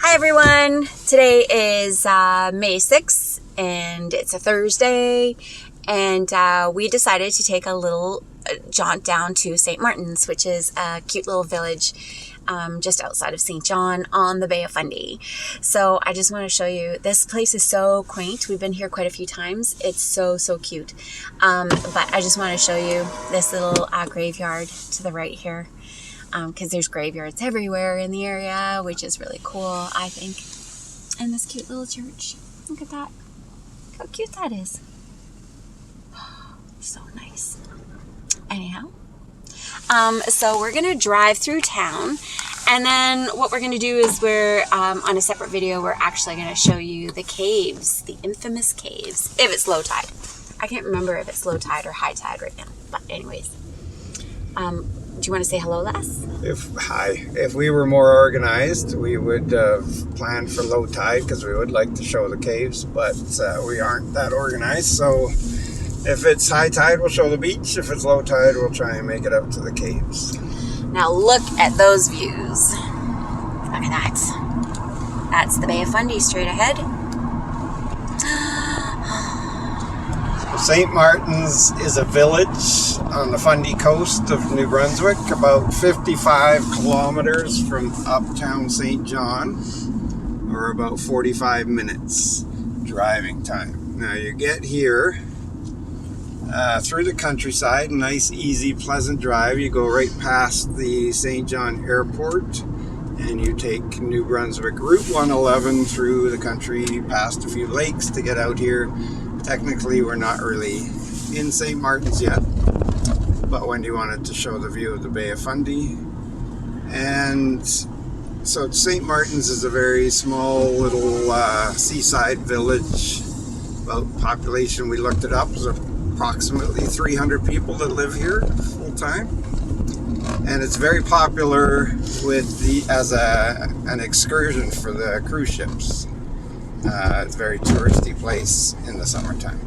Hi everyone, today is May 6th and it's a Thursday, and we decided to take a little jaunt down to St. Martin's, which is a cute little village just outside of St. John on the Bay of Fundy. So I just want to show you, this place is so quaint. We've been here quite a few times. It's so cute. But I just want to show you this little graveyard to the right here. Because there's graveyards everywhere in the area, which is really cool, I think. And this cute little church. Look at that. Look how cute that is. So nice. Anyhow. So we're going to drive through town. And then what we're going to do is we're, on a separate video, we're actually going to show you the caves. The infamous caves. If it's low tide. I can't remember if it's low tide or high tide right now. But anyways. Do you want to say hello, Les? If we were more organized, we would plan for low tide because we would like to show the caves, but we aren't that organized. So if it's high tide, we'll show the beach. If it's low tide, we'll try and make it up to the caves. Now look at those views. Look at that. That's the Bay of Fundy straight ahead. St. Martin's is a village on the Fundy coast of New Brunswick, about 55 kilometers from uptown St. John, or about 45 minutes driving time. Now you get here through the countryside, nice, easy, pleasant drive. You go right past the St. John Airport and you take New Brunswick Route 111 through the country, past a few lakes to get out here. Technically, we're not really in St. Martin's yet, but Wendy wanted to show the view of the Bay of Fundy. And so St. Martin's is a very small little seaside village. About population, we looked it up, is approximately 300 people that live here full time. And it's very popular with as an excursion for the cruise ships. It's a very touristy place in the summertime.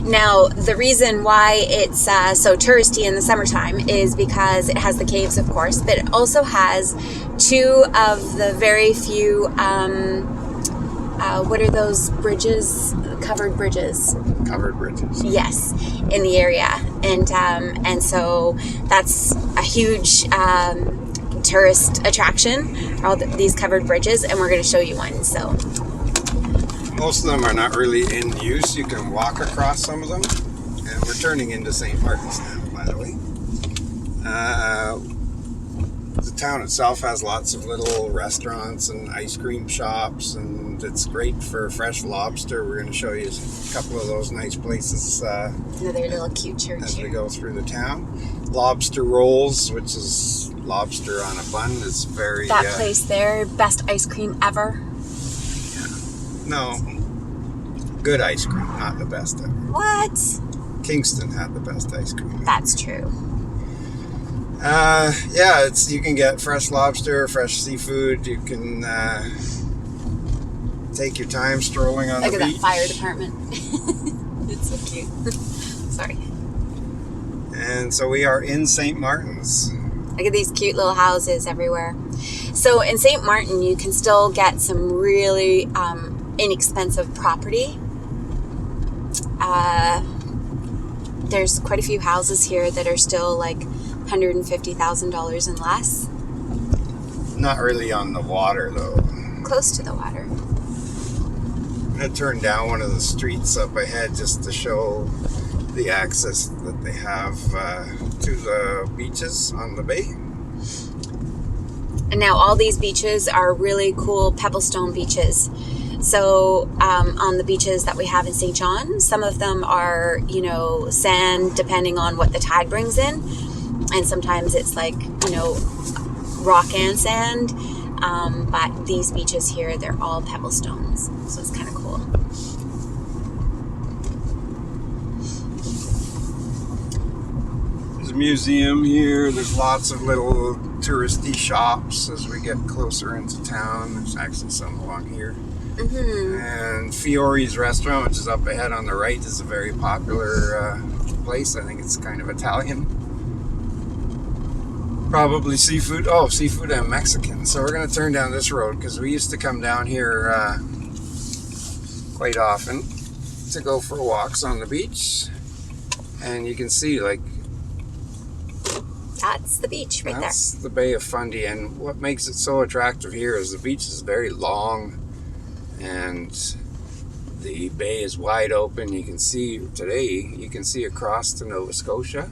Now, the reason why it's so touristy in the summertime is because it has the caves, of course, but it also has two of the very few, what are those bridges? Covered bridges. Covered bridges. Yes, in the area. And so that's a huge tourist attraction, all these covered bridges, and we're going to show you one, so... Most of them are not really in use. You can walk across some of them. And we're turning into St. Martin's now, by the way. The town itself has lots of little restaurants and ice cream shops, and it's great for fresh lobster. We're going to show you a couple of those nice places another little cute church as here. We go through the town. Lobster rolls, which is lobster on a bun, is very... That place there, best ice cream ever. No, good ice cream, not the best ever. What? Kingston had the best ice cream. That's true. Yeah, you can get fresh lobster, fresh seafood. You can take your time strolling on the beach. Look at that fire department. It's so cute. Sorry. And so we are in St. Martin's. Look at these cute little houses everywhere. So in St. Martin, you can still get some really inexpensive property. There's quite a few houses here that are still like $150,000 and less. Not really on the water though. Close to the water. I'm going to turn down one of the streets up ahead just to show the access that they have to the beaches on the bay. And now all these beaches are really cool pebblestone beaches. So on the beaches that we have in St. John, some of them are, sand depending on what the tide brings in. And sometimes it's like, rock and sand. But these beaches here, they're all pebblestones. So it's kind of cool. There's a museum here. There's lots of little touristy shops as we get closer into town. There's actually some along here. Mm-hmm. And Fiore's restaurant, which is up ahead on the right, is a very popular place. I think it's kind of Italian. Probably seafood. Oh, seafood and Mexican. So we're going to turn down this road because we used to come down here quite often to go for walks on the beach. And you can see, like, that's the beach right there. That's the Bay of Fundy. And what makes it so attractive here is the beach is very long and the bay is wide open. You can see today, you can see across to Nova Scotia.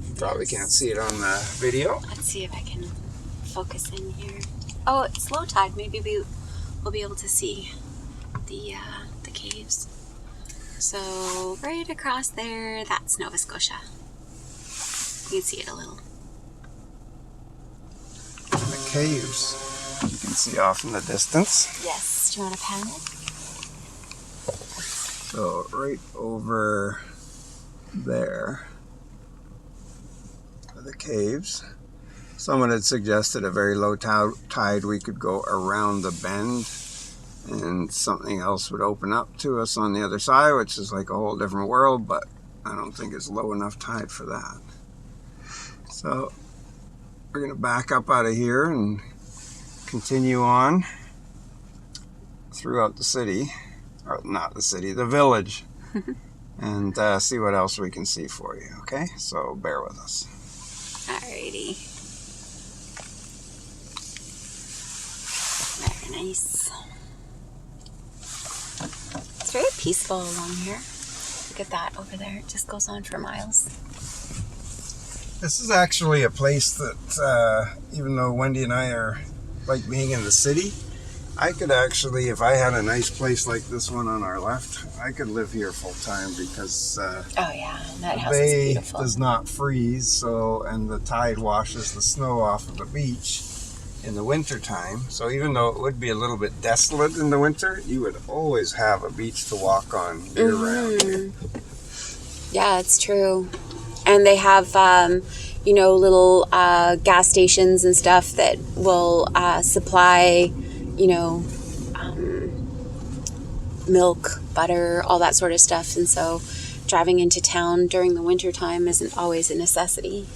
You probably can't see it on the video. Let's see if I can focus in here. Oh, it's low tide. Maybe we'll be able to see the caves. So right across there, that's Nova Scotia. You can see it a little. And the caves, you can see off in the distance. Yes. Do you want to pan it? So right over there are the caves. Someone had suggested a very low tide we could go around the bend and something else would open up to us on the other side, which is like a whole different world, but I don't think it's low enough tide for that. So we're going to back up out of here and continue on throughout the city, or not the city, the village, and see what else we can see for you, okay? So bear with us. Alrighty. Very nice. It's very peaceful along here. Look at that over there. It just goes on for miles. This is actually a place that, even though Wendy and I are like being in the city, I could actually, if I had a nice place like this one on our left, I could live here full time because oh yeah, that house the is bay beautiful. does not freeze, so, and the tide washes the snow off of the beach in the winter time. So even though it would be a little bit desolate in the winter, you would always have a beach to walk on year round here. Yeah, it's true. And they have, little gas stations and stuff that will supply, milk, butter, all that sort of stuff. And so driving into town during the winter time isn't always a necessity.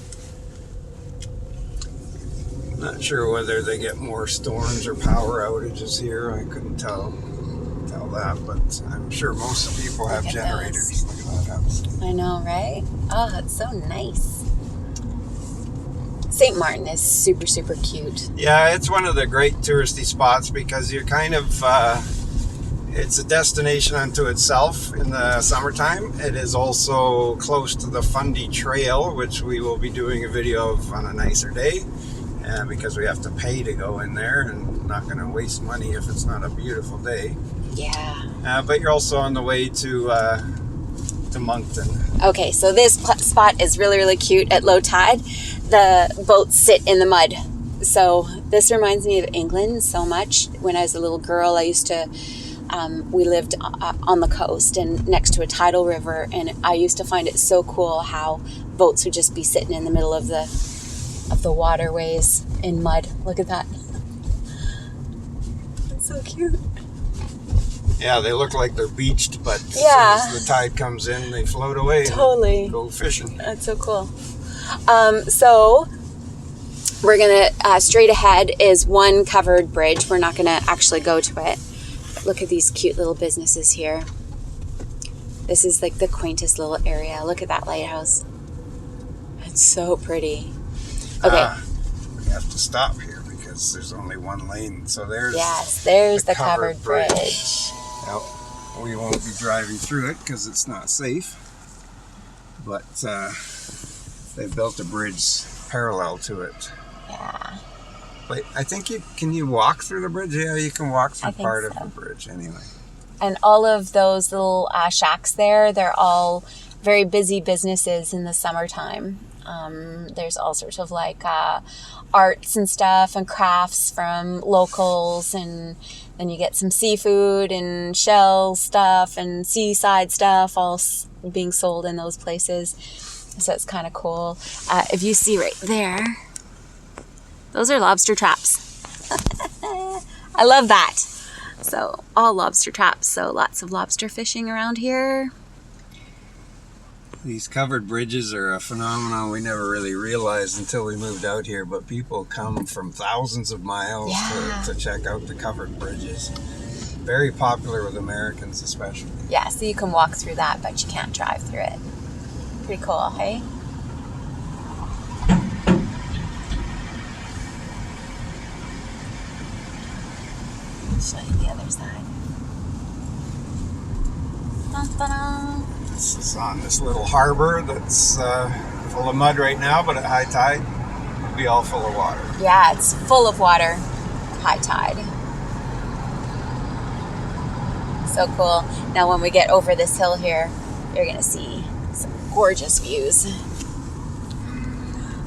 Not sure whether they get more storms or power outages here. I couldn't tell that, but I'm sure most people have generators. Look at that house. I know, right? Oh, it's so nice. St. Martin is super, super cute. Yeah, it's one of the great touristy spots because you're kind of, it's a destination unto itself in the summertime. It is also close to the Fundy Trail, which we will be doing a video of on a nicer day. Because we have to pay to go in there and not going to waste money if it's not a beautiful day. Yeah. But you're also on the way to Moncton. Okay, so this spot is really, really cute at low tide. The boats sit in the mud. So this reminds me of England so much. When I was a little girl, I used to, we lived on the coast and next to a tidal river. And I used to find it so cool how boats would just be sitting in the middle of the waterways in mud. Look at that. It's so cute. Yeah, they look like they're beached, but yeah, as soon as the tide comes in, they float away. Totally. And go fishing. That's so cool. So we're gonna straight ahead is one covered bridge. We're not gonna actually go to it. Look at these cute little businesses here. This is like the quaintest little area. Look at that lighthouse. It's so pretty. Okay. We have to stop here because there's only one lane. So there's the covered bridge. Now, we won't be driving through it because it's not safe. But they built a bridge parallel to it. Yeah. But I think can you walk through the bridge? Yeah, you can walk through part of the bridge anyway. And all of those little shacks there, they're all very busy businesses in the summertime. There's all sorts of like arts and stuff and crafts from locals, and then you get some seafood and shell stuff and seaside stuff all being sold in those places. So it's kind of cool. If you see right there, those are lobster traps. I love that. So all lobster traps. So lots of lobster fishing around here. These covered bridges are a phenomenon we never really realized until we moved out here, but people come from thousands of miles to check out the covered bridges. Very popular with Americans especially. Yeah, so you can walk through that, but you can't drive through it. Pretty cool, hey? Show you the other side. Dun, dun, dun. This is on this little harbor that's full of mud right now, but at high tide, it'll be all full of water. Yeah, it's full of water. High tide. So cool. Now when we get over this hill here, you're going to see some gorgeous views.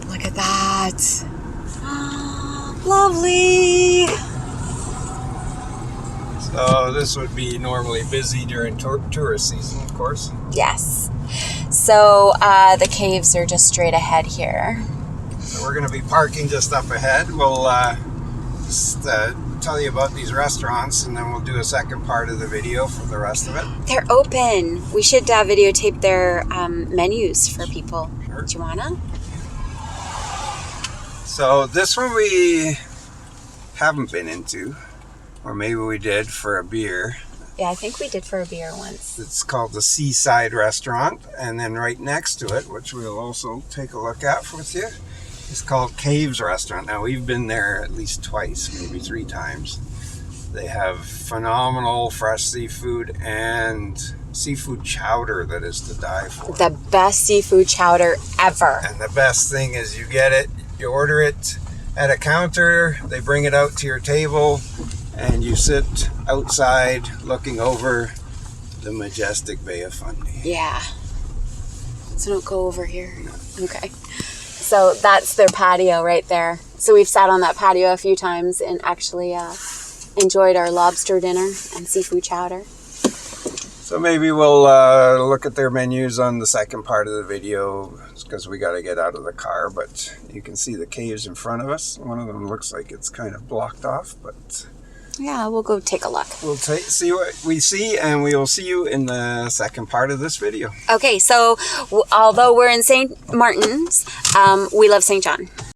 Look at that. Lovely. So this would be normally busy during tourist season, of course. Yes. So the caves are just straight ahead here. So we're going to be parking just up ahead. We'll just tell you about these restaurants, and then we'll do a second part of the video for the rest of it. They're open. We should videotape their menus for people. Sure. Do you want to? So this one we haven't been into, or maybe we did for a beer. Yeah, I think we did for a beer once. It's called the Seaside Restaurant, and then right next to it, which we'll also take a look at with you, is called Caves Restaurant. Now, we've been there at least twice, maybe 3 times. They have phenomenal fresh seafood and seafood chowder that is to die for. The best seafood chowder ever. And the best thing is you get it, you order it at a counter, they bring it out to your table, and you sit outside looking over the majestic Bay of Fundy. Yeah. So don't go over here. No. Okay. So that's their patio right there. So we've sat on that patio a few times and actually enjoyed our lobster dinner and seafood chowder. So maybe we'll look at their menus on the second part of the video, because we got to get out of the car. But you can see the caves in front of us. One of them looks like it's kind of blocked off, but yeah, we'll go take a look. We'll see what we see, and we will see you in the second part of this video. Okay, so although we're in St. Martin's, we love St. John.